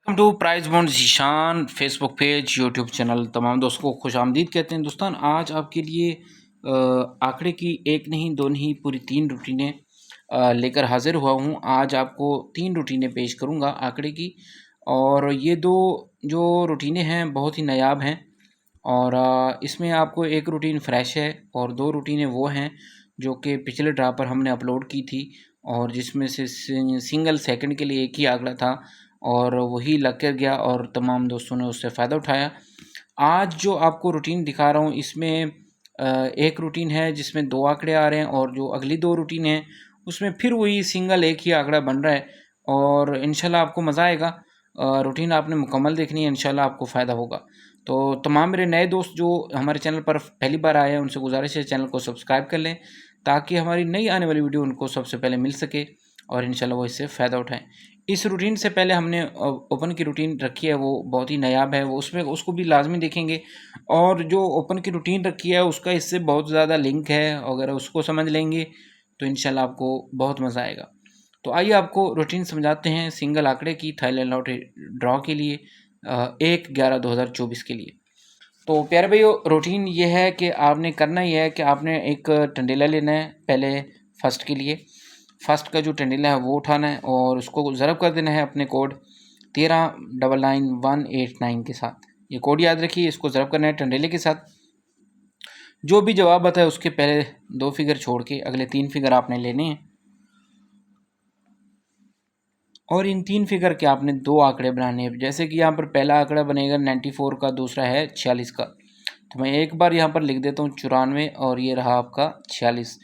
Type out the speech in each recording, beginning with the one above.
Welcome to price bond Zeeshan Facebook page YouTube channel. तमाम दोस्तों को खुश आमदीद कहते हैं। दोस्तों आज आपके लिए आंकड़े की एक नहीं दो नहीं पूरी 3 रूटीनें लेकर हाज़िर हुआ हूँ। आज आपको 3 रूटीनें पेश करूँगा आंकड़े की, और ये 2 जो रूटीनें हैं बहुत ही नायाब हैं। और इसमें आपको एक रूटीन फ्रेश है और 2 रूटीनें वो हैं जो कि पिछले ड्रा पर हमने अपलोड की थी, और जिसमें से सिंगल सेकंड के लिए एक ही आंकड़ा था और वही लग कर गया और तमाम दोस्तों ने उससे फ़ायदा उठाया। आज जो आपको रूटीन दिखा रहा हूँ इसमें एक रूटीन है जिसमें 2 आंकड़े आ रहे हैं, और जो अगली 2 रूटीन हैं उसमें फिर वही सिंगल एक ही आंकड़ा बन रहा है, और इंशाल्लाह आपको मज़ा आएगा। रूटीन आपने मुकम्मल देखनी है, इंशाल्लाह आपको फ़ायदा होगा। तो तमाम मेरे नए दोस्त जो हमारे चैनल पर पहली बार आए हैं उनसे गुजारिश है चैनल को सब्सक्राइब कर लें, ताकि हमारी नई आने वाली वीडियो उनको सबसे पहले मिल सके और इंशाल्लाह वो इससे फ़ायदा उठाएं। इस रूटीन से पहले हमने ओपन की रूटीन रखी है, वो बहुत ही नायाब है, वो उसमें उसको भी लाजमी देखेंगे। और जो ओपन की रूटीन रखी है उसका इससे बहुत ज़्यादा लिंक है, अगर उसको समझ लेंगे तो इंशाल्लाह आपको बहुत मज़ा आएगा। तो आइए आपको रूटीन समझाते हैं सिंगल आंकड़े की थाईलैंड लॉटरी ड्रॉ के लिए 1/11/2024 के लिए। तो प्यारे भाइयों, रूटीन ये है कि आपने करना ये है कि आपने एक टंडेला लेना है पहले फर्स्ट के लिए। फर्स्ट का जो टंडेला है वो उठाना है और उसको ज़रब कर देना है अपने कोड 1399189 के साथ। ये कोड याद रखिए, इसको ज़रब करना है टंडेले के साथ। जो भी जवाब आता है उसके पहले 2 फिगर छोड़ के अगले 3 फिगर आपने लेने हैं, और इन 3 फिगर के आपने 2 आंकड़े बनाने हैं। जैसे कि यहाँ पर पहला आंकड़ा बनेगा 94 का, दूसरा है 46 का। तो मैं एक बार यहाँ पर लिख देता हूँ 94 और ये रहा आपका 46।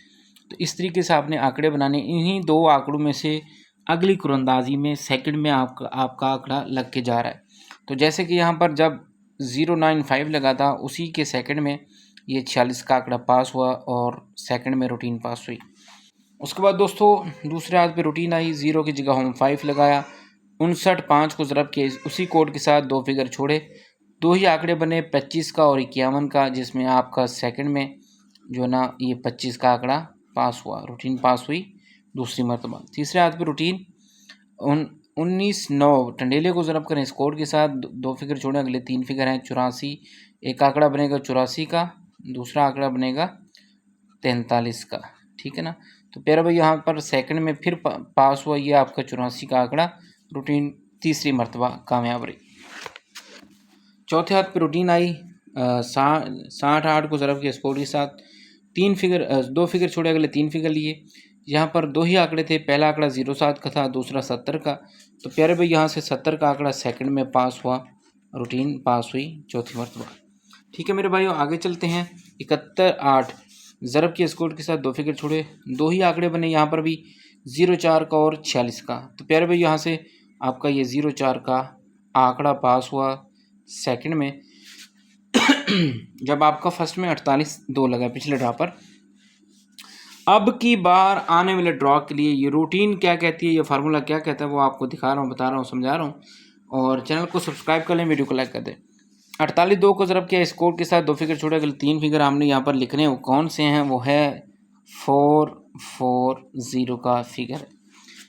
तो इस तरीके से आपने आंकड़े बनाने। इन्हीं 2 आंकड़ों में से अगली कुरंदाजी में सेकंड में आपका आंकड़ा लग के जा रहा है। तो जैसे कि यहाँ पर जब 095 लगा था उसी के सेकंड में ये 46 का आंकड़ा पास हुआ और सेकंड में रूटीन पास हुई। उसके बाद दोस्तों दूसरे हाथ पे रूटीन आई, 0 की जगह हम 5 लगाया, 59 को ज़रब के उसी कोड के साथ 2 फिगर छोड़े, 2 ही आंकड़े बने 25 का और 51 का, जिसमें आपका सेकंड में जो ना ये 25 का आंकड़ा पास हुआ, रूटीन पास हुई दूसरी मरतबा। तीसरे हाथ पे रूटीन 19/9 टंडेले को ज़रब करें इस कोड के साथ, 2 फिगर छोड़ें, अगले 3 फिगर हैं 84, एक आंकड़ा बनेगा 84 का, दूसरा आंकड़ा बनेगा 43 का। ठीक है ना। तो प्यारा भाई यहाँ पर सेकंड में फिर पास हुआ ये आपका 84 का आंकड़ा, रूटीन तीसरी मरतबा कामयाब रही। चौथे हाथ पे रूटीन आई 68 को ज़रब के स्कोर के साथ, 2 फिगर छोड़े, अगले 3 फिगर लिए। यहाँ पर 2 ही आंकड़े थे, पहला आंकड़ा 07 का था, दूसरा 70 का। तो प्यारे भाई यहाँ से 70 का आंकड़ा सेकंड में पास हुआ, रूटीन पास हुई चौथी मरतबा। ठीक है मेरे भाइयों, आगे चलते हैं। 71/8 ज़रब के स्कोर के साथ 2 फिगर छोड़े, 2 ही आंकड़े बने यहाँ पर भी, 04 का और 46 का। तो प्यारे भाई यहाँ से आपका ये 04 का आंकड़ा पास हुआ सेकंड में जब आपका फर्स्ट में 48/2 लगा पिछले ड्रॉ पर। अब की बार आने वाले ड्रॉ के लिए ये रूटीन क्या कहती है, ये फार्मूला क्या कहता है, वो आपको दिखा रहा हूँ, बता रहा हूँ, समझा रहा हूँ। और चैनल को सब्सक्राइब कर लें, वीडियो को लाइक कर दें। 48/2 को ज़रब किया स्कोर के साथ, 2 फिगर छोड़े, अगले 3 फिगर हमने यहाँ पर लिखने हैं। वो कौन से हैं? वो है 440 का फिगर है।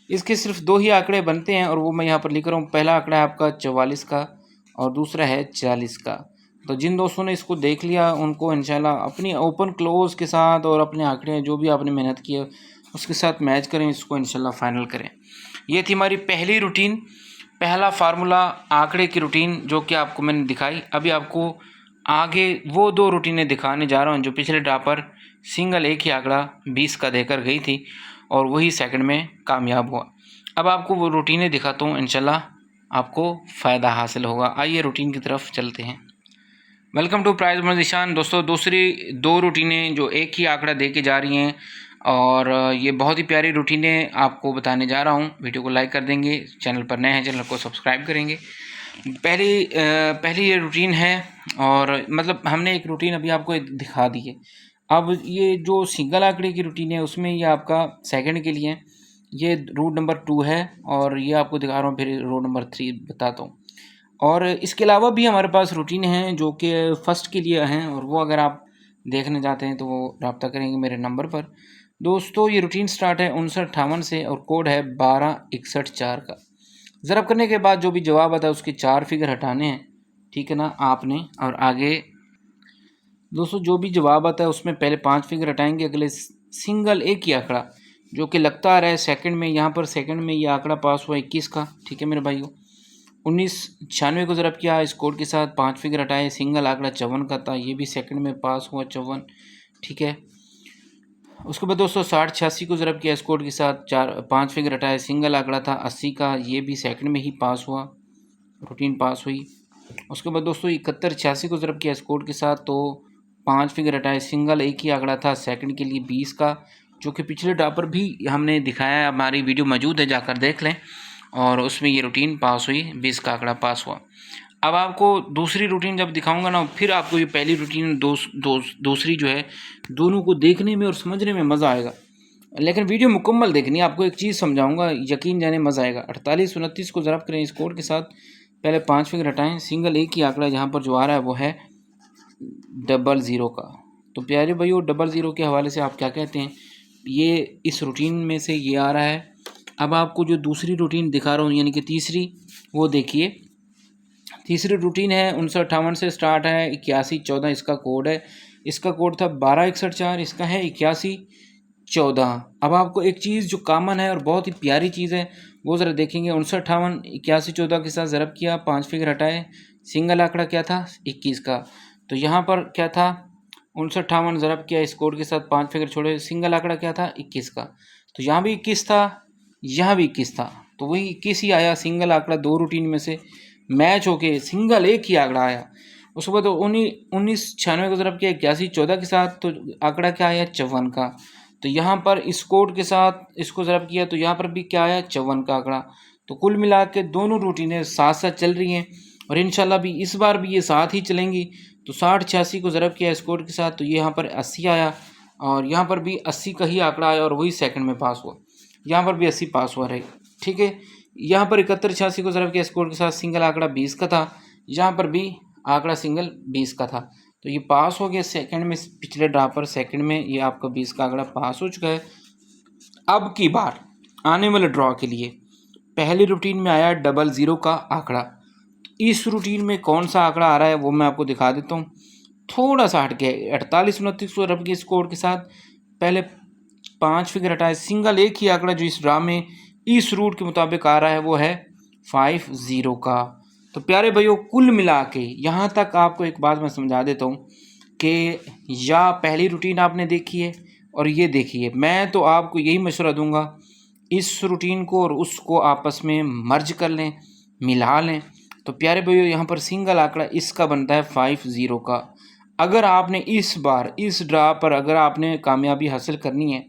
इसके सिर्फ 2 ही आंकड़े बनते हैं और वो मैं यहाँ पर लिख रहा हूँ। पहला आंकड़ा है आपका 44 का और दूसरा है 40 का। तो जिन दोस्तों ने इसको देख लिया उनको इंशाल्लाह अपनी ओपन क्लोज के साथ और अपने आंकड़े जो भी आपने मेहनत की है उसके साथ मैच करें, इसको इंशाल्लाह फाइनल करें। ये थी हमारी पहली रूटीन, पहला फार्मूला आंकड़े की रूटीन जो कि आपको मैंने दिखाई। अभी आपको आगे वो 2 रूटीनें दिखाने जा रहा हूँ जो पिछले ड्रॉ पर सिंगल एक ही आंकड़ा 20 का देकर गई थी और वही सेकंड में कामयाब हुआ। अब आपको वो रूटीनें दिखाता हूँ, इंशाल्लाह आपको फ़ायदा हासिल होगा। आइए रूटीन की तरफ चलते हैं। Welcome to price bond Zeeshan. दोस्तों दूसरी 2 रूटीनें जो एक ही आंकड़ा दे के जा रही हैं, और ये बहुत ही प्यारी रूटीनें आपको बताने जा रहा हूँ। वीडियो को लाइक कर देंगे, चैनल पर नए हैं चैनल को सब्सक्राइब करेंगे। पहली ये रूटीन है, और मतलब हमने एक रूटीन अभी आपको दिखा दी है। अब ये जो सिंगल आंकड़े की रूटीन है उसमें ये आपका सेकंड के लिए ये रूट नंबर 2 है, और ये आपको दिखा रहा हूँ, फिर रूट नंबर 3 बताता हूँ। और इसके अलावा भी हमारे पास रूटीन हैं जो कि फ़र्स्ट के लिए हैं, और वो अगर आप देखने जाते हैं तो वो रब्ता करेंगे मेरे नंबर पर। दोस्तों ये रूटीन स्टार्ट है 5958 से और कोड है 12614 का। ज़रब करने के बाद जो भी जवाब आता है उसके 4 फिगर हटाने हैं, ठीक है ना आपने। और आगे दोस्तों जो भी जवाब आता है उसमें पहले 5 फिगर हटाएंगे, अगले सिंगल एक ही आंकड़ा जो कि लगता आ रहा है सेकंड में, यहाँ पर सेकंड में ये आंकड़ा पास हुआ 21 का, ठीक है मेरे भाइयों। 1996 को ज़रब किया इस कोड के साथ, 5 फिगर हटाए, सिंगल आंकड़ा 54 का था, ये भी सेकंड में पास हुआ 54, ठीक है। उसके बाद दोस्तों 60-86 को ज़रब किया इस कोड के साथ, 5 फिगर हटाए, सिंगल आंकड़ा था 80 का, ये भी सेकंड में ही पास हुआ, रूटीन पास हुई। उसके बाद दोस्तों 71-86 को ज़रब किया इस कोड के साथ, तो 5 फिगर हटाए, सिंगल एक ही आंकड़ा था सेकंड के लिए 20 का, जो कि पिछले ड्रा पर भी हमने दिखाया है, हमारी वीडियो मौजूद है, जाकर देख लें। और उसमें ये रूटीन पास हुई, 20 का आंकड़ा पास हुआ। अब आपको दूसरी रूटीन जब दिखाऊंगा ना, फिर आपको ये पहली रूटीन दूसरी जो है दोनों को देखने में और समझने में मज़ा आएगा, लेकिन वीडियो मुकम्मल देखनी है। आपको एक चीज़ समझाऊंगा, यकीन जाने मज़ा आएगा। 48-29 को ज़रब करें इस कोड के साथ, पहले 5 फिगर हटाएं, सिंगल एक ही आंकड़ा जहाँ पर जो आ रहा है वो है 00 का। तो प्यारे भाइयों 00 के हवाले से आप क्या कहते हैं, ये इस रूटीन में से ये आ रहा है। अब आपको जो दूसरी रूटीन दिखा रहा हूँ यानी कि तीसरी, वो देखिए। तीसरी रूटीन है 5958 से स्टार्ट है, 8114 इसका कोड है। इसका कोड था 12114, इसका है 8114। अब आपको एक चीज़ जो कॉमन है और बहुत ही प्यारी चीज़ है वो ज़रा देखेंगे। 5958 8114 के साथ ज़रब किया, 5 फिगर हटाए, सिंगल आंकड़ा क्या था 21 का। तो यहाँ पर क्या था 5958 ज़रब किया इस कोड के साथ, 5 फिगर छोड़े, सिंगल आंकड़ा क्या था 21 का। तो यहाँ भी 21 था, यहाँ भी 21 था, तो वही 21 ही आया। सिंगल आंकड़ा दो रूटीन में से मैच होके सिंगल एक ही आंकड़ा आया। उसके बाद 1996 को ज़रब किया 8114 के साथ, तो आंकड़ा क्या आया 54 का। तो यहाँ पर इस कोड के साथ इसको ज़रब किया तो यहाँ पर भी क्या आया 54 का आंकड़ा। तो कुल मिला के दोनों रूटीनें साथ साथ चल रही हैं और इंशाल्लाह भी इस बार भी ये साथ ही चलेंगी। तो 60-86 को ज़रब किया इस कोड के साथ, तो ये यहाँ पर 80 आया और यहाँ पर भी 80 का ही आंकड़ा आया और वही सेकंड में पास हुआ। यहाँ पर भी 80 पास हुआ रहे, ठीक है। यहाँ पर 71-86 को ज़रब किया इस कोड के साथ, सिंगल आंकड़ा 20 का था, यहाँ पर भी आंकड़ा सिंगल 20 का था, तो ये पास हो गया सेकंड में। पिछले ड्रा पर सेकंड में ये आपका 20 का आंकड़ा पास हो चुका है। अब की बार आने वाले ड्रॉ के लिए पहली रूटीन में आया 00 का आंकड़ा। इस रूटीन में कौन सा आंकड़ा आ रहा है वो मैं आपको दिखा देता हूँ, थोड़ा सा हट के। 48-29 को ज़रब किया इस कोड के साथ, पहले 5 फिगर हटाए, सिंगल एक ही आंकड़ा जो इस ड्रा में इस रूट के मुताबिक आ रहा है वो है 50 का। तो प्यारे भाइयों कुल मिला के यहाँ तक आपको एक बात मैं समझा देता हूँ कि या पहली रूटीन आपने देखी है और ये देखिए, मैं तो आपको यही मशवरा दूंगा इस रूटीन को और उसको आपस में मर्ज कर लें, मिला लें। तो प्यारे भाइयों यहाँ पर सिंगल आंकड़ा इसका बनता है 50 का। अगर आपने इस बार इस ड्रा पर अगर आपने कामयाबी हासिल करनी है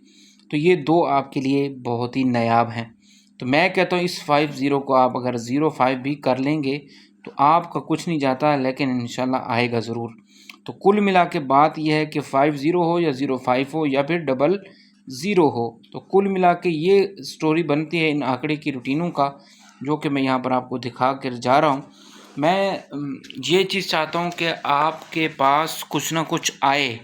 तो ये दो आपके लिए बहुत ही नायाब हैं। तो मैं कहता हूँ इस 50 को आप अगर 05 भी कर लेंगे तो आपका कुछ नहीं जाता, लेकिन इंशाल्लाह आएगा ज़रूर। तो कुल मिला के बात यह है कि 50 हो या 05 हो या फिर 00 हो, तो कुल मिला के ये स्टोरी बनती है इन आंकड़े की रूटीनों का, जो कि मैं यहाँ पर आपको दिखा कर जा रहा हूँ। मैं ये चीज़ चाहता हूँ कि आपके पास कुछ ना कुछ आए,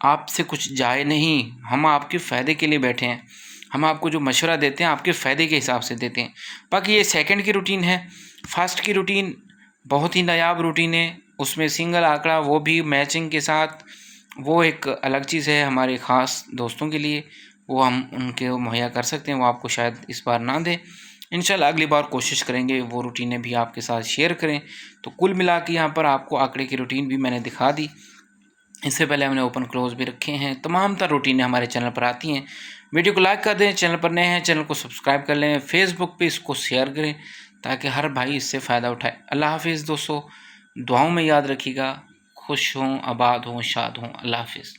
आपसे कुछ जाए नहीं। हम आपके फ़ायदे के लिए बैठे हैं, हम आपको जो मशवरा देते हैं आपके फ़ायदे के हिसाब से देते हैं। बाकी ये सेकंड की रूटीन है। फर्स्ट की रूटीन बहुत ही नायाब रूटीन है, उसमें सिंगल आंकड़ा वो भी मैचिंग के साथ, वो एक अलग चीज़ है हमारे ख़ास दोस्तों के लिए, वो हम उनके मुहैया कर सकते हैं, वो आपको शायद इस बार ना दें। इंशाल्लाह अगली बार कोशिश करेंगे वो रूटीनें भी आपके साथ शेयर करें। तो कुल मिला के यहाँ पर आपको आंकड़े की रूटीन भी मैंने दिखा दी। इससे पहले हमने ओपन क्लोज भी रखे हैं, तमाम तरह रूटीनें हमारे चैनल पर आती हैं। वीडियो को लाइक कर दें, चैनल पर नए हैं चैनल को सब्सक्राइब कर लें, फेसबुक पे इसको शेयर करें ताकि हर भाई इससे फ़ायदा उठाए। अल्लाह हाफिज़ दोस्तों, दुआओं में याद रखिएगा। खुश हों, आबाद हों, शाद हों। अल्लाह हाफिज़।